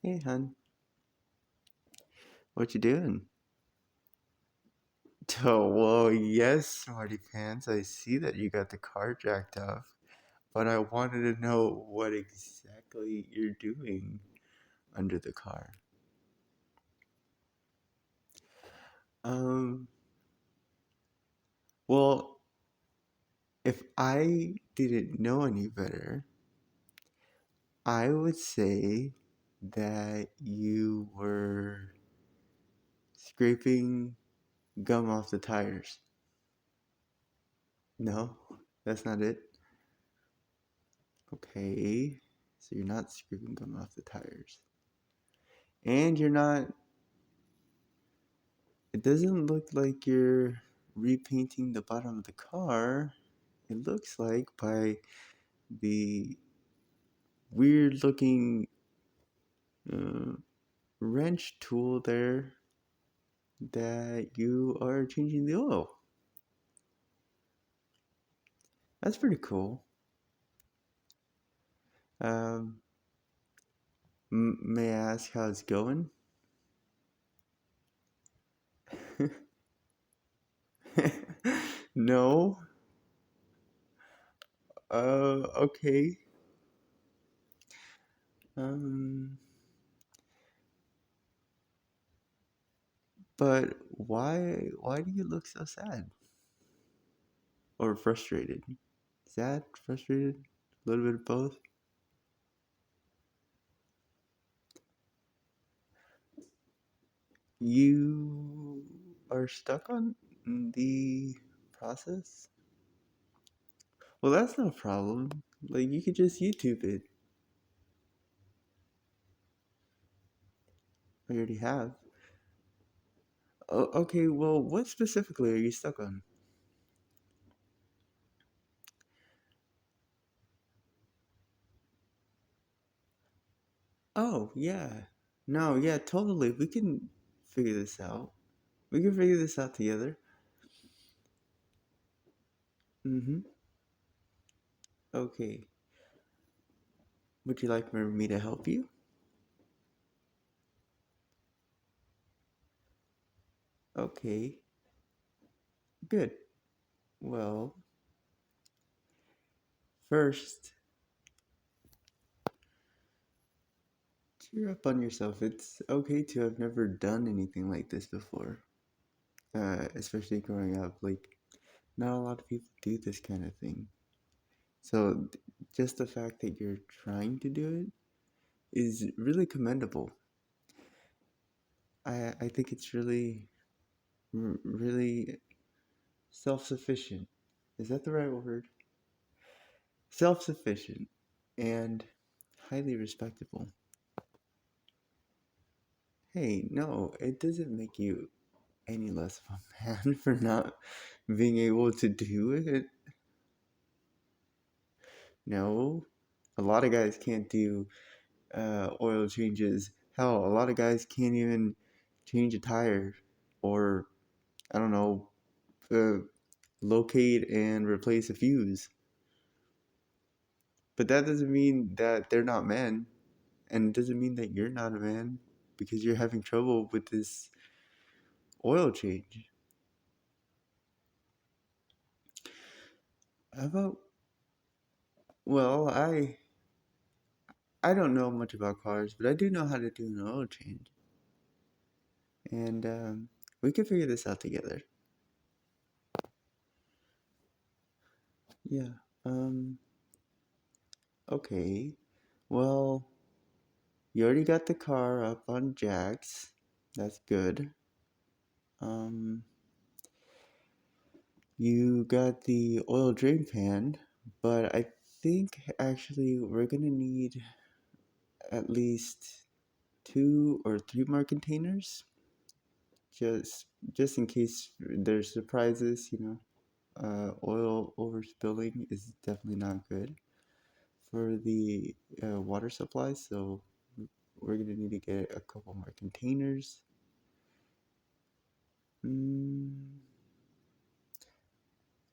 Hey, hun, what you doing? Oh, well, yes, smarty pants. I see that you got the car jacked up, but I wanted to know what exactly you're doing under the car. Um, well, if I didn't know any better, I would say that you were scraping gum off the tires. No, that's not it. Okay, so you're not scraping gum off the tires. And you're not, it doesn't look like you're repainting the bottom of the car. It looks like by the weird looking uh, wrench tool there that you are changing the oil. That's pretty cool. Um, may I ask how it's going? No. Okay. Um, but why do you look so sad or frustrated? Sad, frustrated, a little bit of both. You are stuck on the process? Well, that's no problem. Like, you could just YouTube it. I already have. Oh, okay, well, what specifically are you stuck on? Oh, yeah. No, yeah, totally. We can figure this out. We can figure this out together. Mm-hmm. Okay. Would you like for me to help you? Okay. Good. Well, first, cheer up on yourself. It's okay to have never done anything like this before. Especially growing up, like not a lot of people do this kind of thing. So just the fact that you're trying to do it is really commendable. I think it's really self-sufficient. Is that the right word? Self-sufficient and highly respectable. Hey, no, it doesn't make you any less of a man for not being able to do it. No, a lot of guys can't do oil changes. Hell, a lot of guys can't even change a tire or, I don't know, uh, locate and replace a fuse. But that doesn't mean that they're not men, and it doesn't mean that you're not a man because you're having trouble with this oil change. How about, well, I don't know much about cars, but I do know how to do an oil change, and we can figure this out together. Yeah. Um. Okay. Well, you already got the car up on jacks. That's good. Um, you got the oil drain pan, but I think actually we're gonna need at least two or three more containers, just in case there's surprises. Oil overspilling is definitely not good for the water supply, so we're gonna need to get a couple more containers. Mm,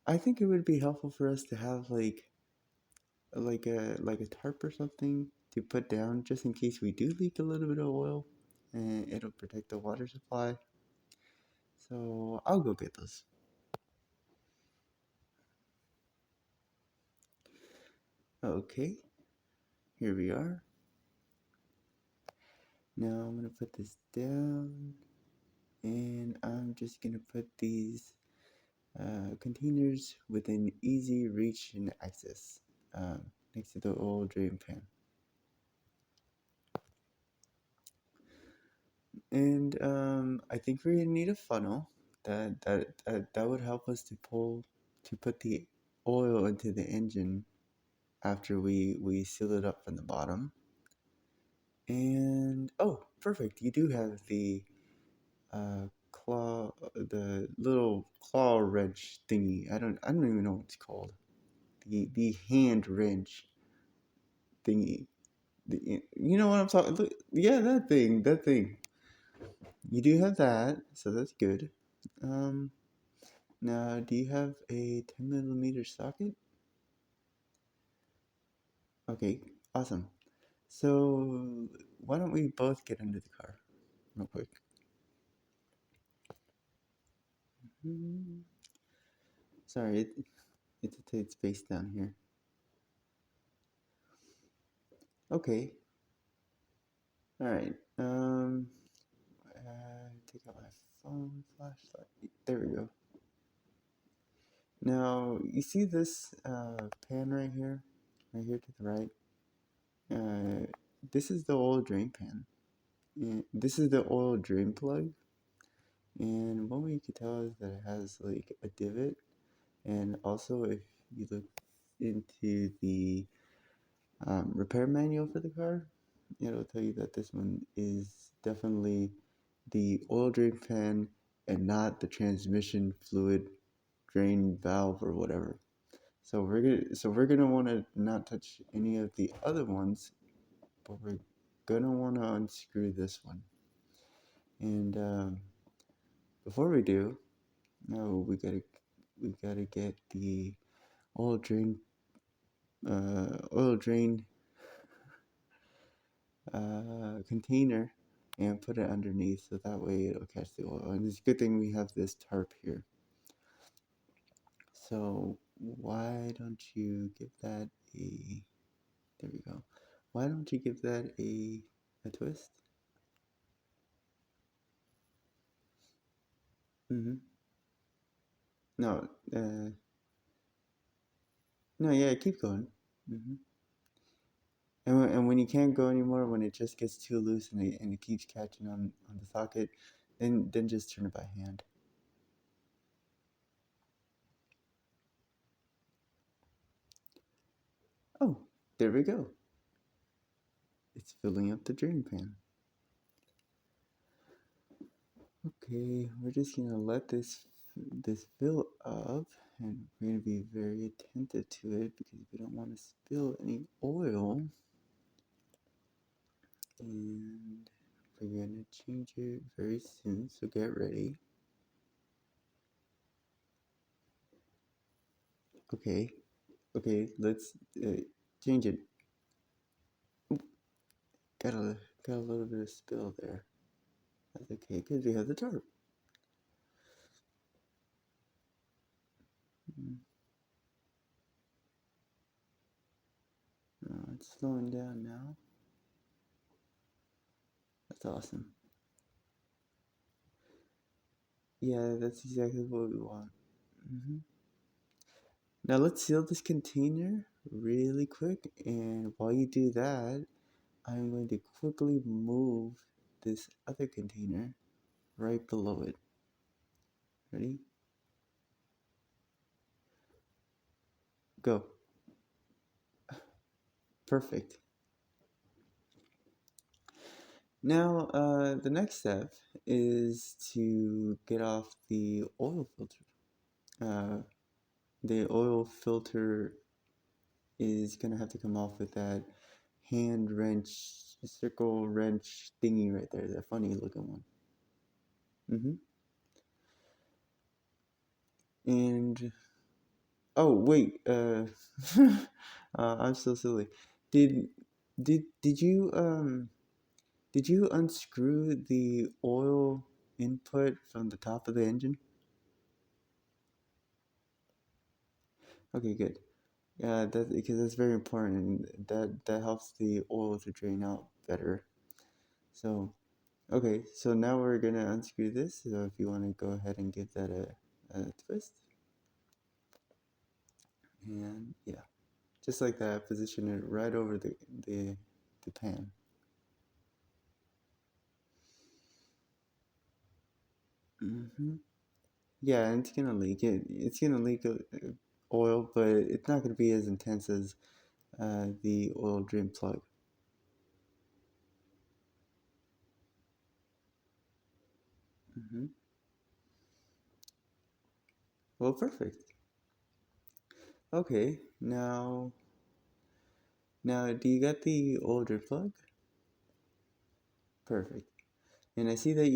I think it would be helpful for us to have like a tarp or something to put down just in case we do leak a little bit of oil, and it'll protect the water supply. So I'll go get those. Okay, here we are. Now I'm gonna put this down, and I'm just gonna put these containers within easy reach and access next to the oil drain pan. And I think we're gonna need a funnel that would help us to put the oil into the engine after we seal it up from the bottom. And oh, perfect! You do have the the little claw wrench thingy. I don't even know what it's called. The hand wrench thingy. You know what I'm talking? Yeah, that thing. You do have that, so that's good. Um, Now, do you have a 10 millimeter socket? Okay, awesome. So, why don't we both get into the car real quick? Sorry, it takes space down here. Okay. All right. Take out my phone flashlight. There we go. Now, you see this pan right here to the right? Uh, this is the oil drain pan. And this is the oil drain plug. And one way you can tell is that it has like a divot. And also, if you look into the repair manual for the car, it'll tell you that this one is definitely the oil drain pan and not the transmission fluid drain valve or whatever. So we're gonna want to not touch any of the other ones, but we're gonna want to unscrew this one. And before we do, no, we gotta get the oil drain oil drain container and put it underneath so that way it'll catch the oil. And it's a good thing we have this tarp here. So why don't you give that a, there we go. Why don't you give that a twist? Mm-hmm. No, no, yeah, keep going. Mm-hmm. And when you can't go anymore, when it just gets too loose and it keeps catching on the socket, then just turn it by hand. Oh, there we go. It's filling up the drain pan. Okay, we're just gonna let this fill up, and we're gonna be very attentive to it because we don't want to spill any oil. And we're gonna change it very soon, so get ready. Okay, okay, let's change it. Oop, got a little bit of spill there. That's okay, because we have the tarp. It's slowing down now. That's awesome. Yeah, that's exactly what we want. Now let's seal this container really quick, and while you do that, I'm going to quickly move this other container right below it. Ready? Go. Perfect. Now, the next step is to get off the oil filter. Uh, the oil filter is going to have to come off with that hand wrench, circle wrench thingy right there, that funny looking one. And oh wait, I'm so silly. Did Did you unscrew the oil input from the top of the engine? Okay, good. Yeah, that because that's very important. That helps the oil to drain out better. So, okay, so now we're gonna unscrew this. So if you want to go ahead and give that a twist, and yeah, just like that, position it right over the the pan. hmm Yeah, and it's gonna leak. It's gonna leak oil, but it's not gonna be as intense as the oil drain plug. hmm Well, perfect. Okay, now do you got the oil drain plug? Perfect. And I see that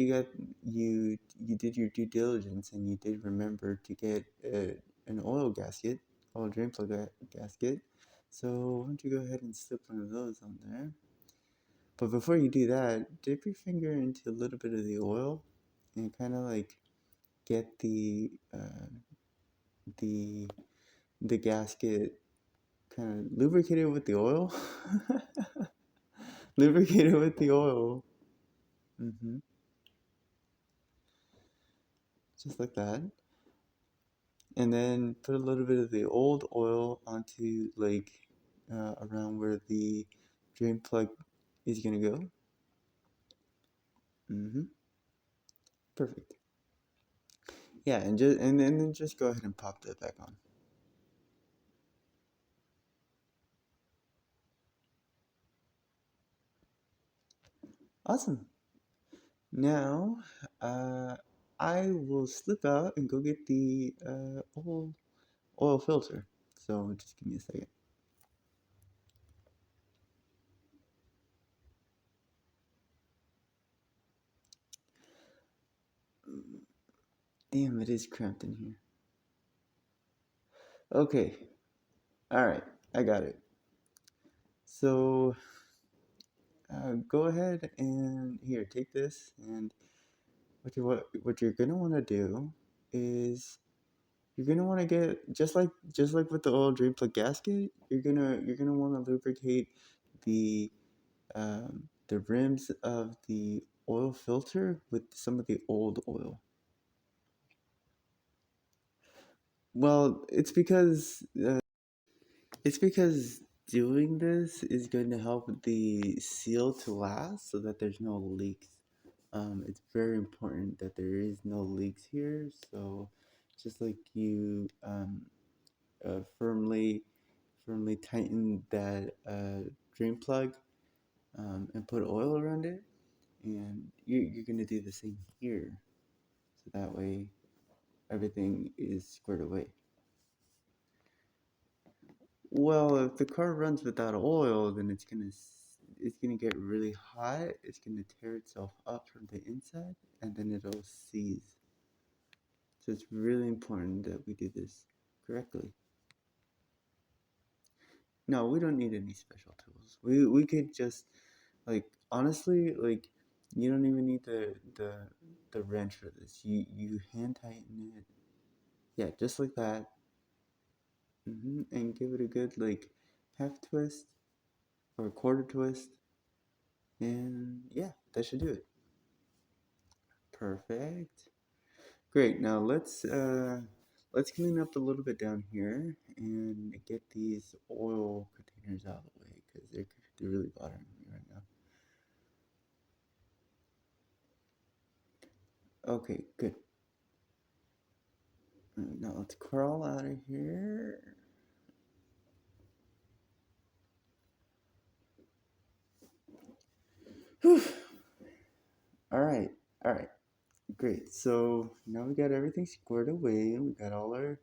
you did your due diligence and you did remember to get an oil gasket, oil drain plug gasket. So why don't you go ahead and slip one of those on there? But before you do that, dip your finger into a little bit of the oil and kind of like get the the gasket kind of lubricated with the oil. Lubricated with the oil. hmm Just like that. And then put a little bit of the old oil onto like around where the drain plug is gonna go. hmm Perfect. Yeah, and then just go ahead and pop that back on. Awesome. Now, I will slip out and go get the oil filter. So just give me a second. Damn, it is cramped in here. Okay. All right. I got it. So go ahead and here, take this. And what you're gonna want to do is you're gonna want to get just like with the oil drain plug gasket. You're gonna want to lubricate the the rims of the oil filter with some of the old oil. Well, it's because doing this is going to help the seal to last so that there's no leaks. It's very important that there is no leaks here. So just like you firmly tighten that drain plug and put oil around it, and you're going to do the same here. So that way everything is squared away. Well, if the car runs without oil, then it's gonna get really hot. It's gonna tear itself up from the inside, and then it'll seize. So it's really important that we do this correctly. No, we don't need any special tools. We could just like honestly like you don't even need the wrench for this. You hand tighten it. Yeah, just like that. And give it a good like half twist or a quarter twist. And yeah, that should do it. Perfect. Great. Now let's clean up a little bit down here and get these oil containers out of the way because they're really bothering me right now. Okay, good. Now let's crawl out of here. Whew. All right. All right. Great. So now we got everything squared away and we got all our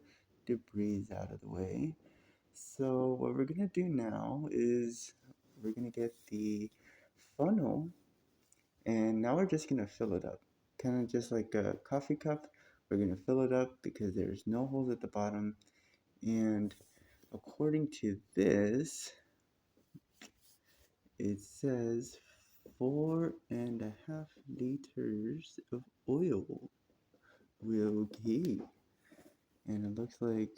debris out of the way. So what we're gonna do now is we're gonna get the funnel and now we're just gonna fill it up. Kind of just like a coffee cup. We're gonna fill it up because there's no holes at the bottom. And according to this, It says 4.5 liters of oil. Okay. And it looks like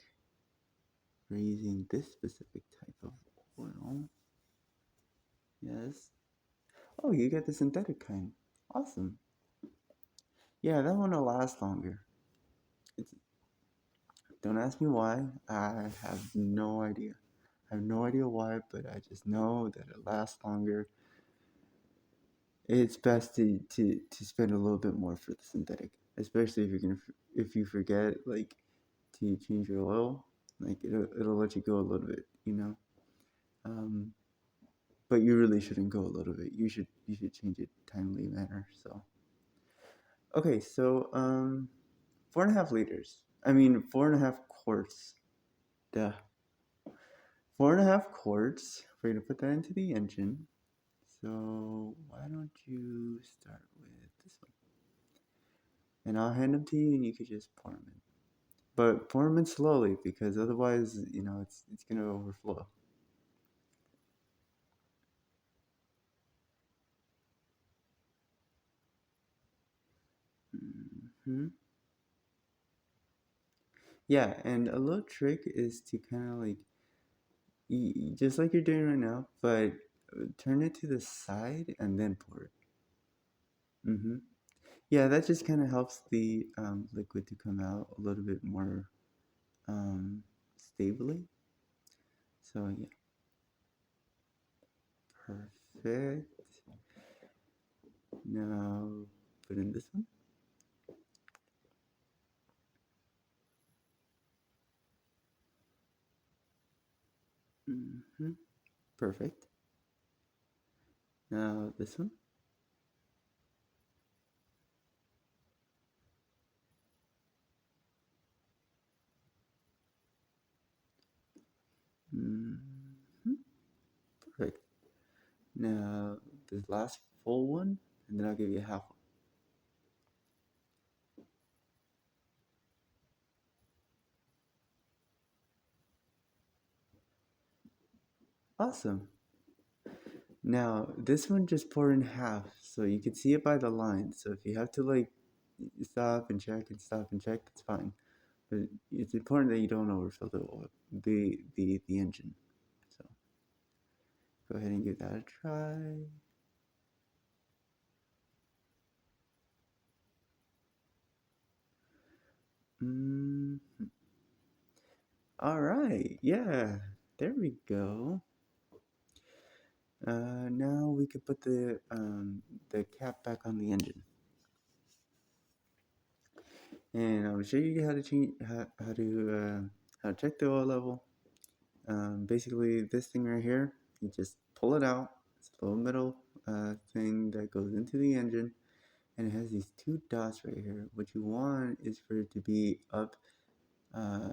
we're using this specific type of oil. Yes. Oh, you got the synthetic kind. Awesome. Yeah, that one will last longer. It's, don't ask me why. I have no idea. I have no idea why, but I just know that it lasts longer. It's best to spend a little bit more for the synthetic, especially if you forget like to change your oil, like it'll let you go a little bit, you know. Um, but you really shouldn't go a little bit. You should change it timely manner. So okay, so 4.5 liters. I mean 4.5 quarts. Duh. 4.5 quarts. We're gonna put that into the engine. So why don't you start with this one? And I'll hand them to you, and you could just pour them in. But pour them in slowly because otherwise, it's gonna overflow. Hmm. Yeah, and a little trick is to kind of like, just like you're doing right now, but turn it to the side and then pour it. Hmm. Yeah, that just kind of helps the liquid to come out a little bit more um, stably. So yeah, perfect. Now put in this one. Hmm. Perfect. Now this one. Hmm. Perfect. Now this last full one, and then I'll give you half one. Awesome. Now this one just pour in half, so you can see it by the line. So if you have to like stop and check and stop and check, that's fine. But it's important that you don't overfill the oil, the engine. So go ahead and give that a try. Mm. All right, yeah, there we go. Now we could put the cap back on the engine, and I'll show you how to change how to check the oil level. Basically, this thing right here, you just pull it out. It's a little metal thing that goes into the engine, and it has these two dots right here. What you want is for it to be up uh,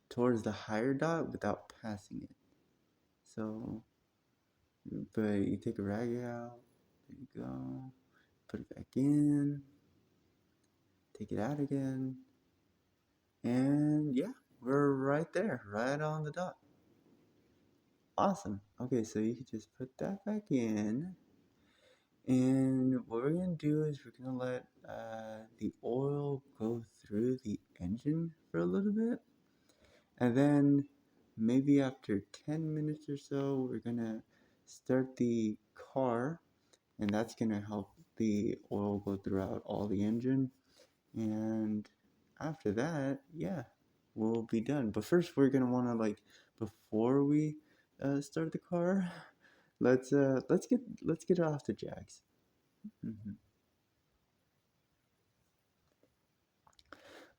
towards the higher dot without passing it. So, but you take a rag out. There you go. Put it back in. Take it out again. And yeah, we're right there, right on the dot. Awesome. Okay, so you can just put that back in. And what we're going to do is we're going to let the oil go through the engine for a little bit. And then maybe after 10 minutes or so, we're going to start the car. And that's going to help the oil go throughout all the engine. And after that, yeah, we'll be done. But first, we're going to want to like, before we start the car, let's get it off the jacks. Hmm.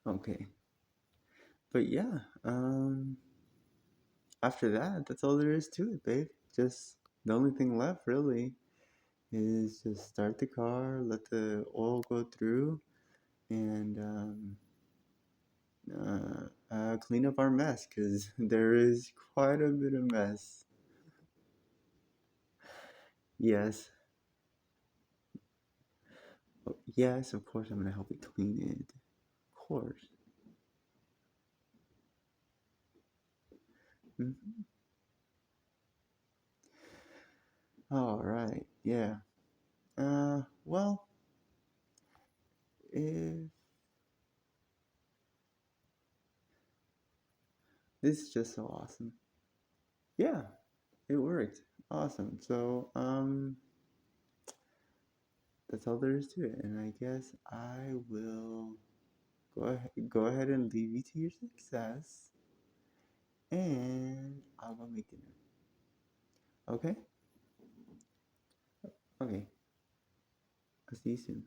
Okay. But yeah, after that, that's all there is to it, babe. Just the only thing left really is just start the car, let the oil go through, and clean up our mess because there is quite a bit of mess. Yes, yes, of course I'm gonna help you clean it. Of course. Hmm. All right. Yeah. Well, if this is just so awesome. Yeah, it worked. Awesome. So, that's all there is to it. And I guess I will go ahead and leave you to your success, and I'll go make dinner. Okay? Okay. I'll see you soon.